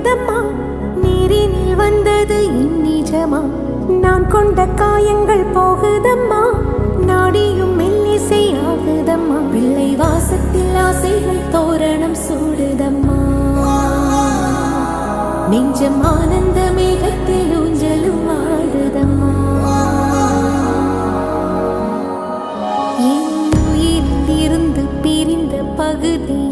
பொங்குதம்மா, நீரினில் வந்தது என் நிஜமா. நான் கொண்ட காயங்கள் போகுதம்மா, நாடியும் மெல்லிசை ஆகுதம்மா. பிள்ளை வாசத்தில் ஆசைகள் தோரணம் சூடுதம்மா, நெஞ்சம் ஆனந்த மேகத்தில் ஊஞ்சலும் ஆடுதம்மா. என் உயிரில் இருந்து பிரிந்த பகுதி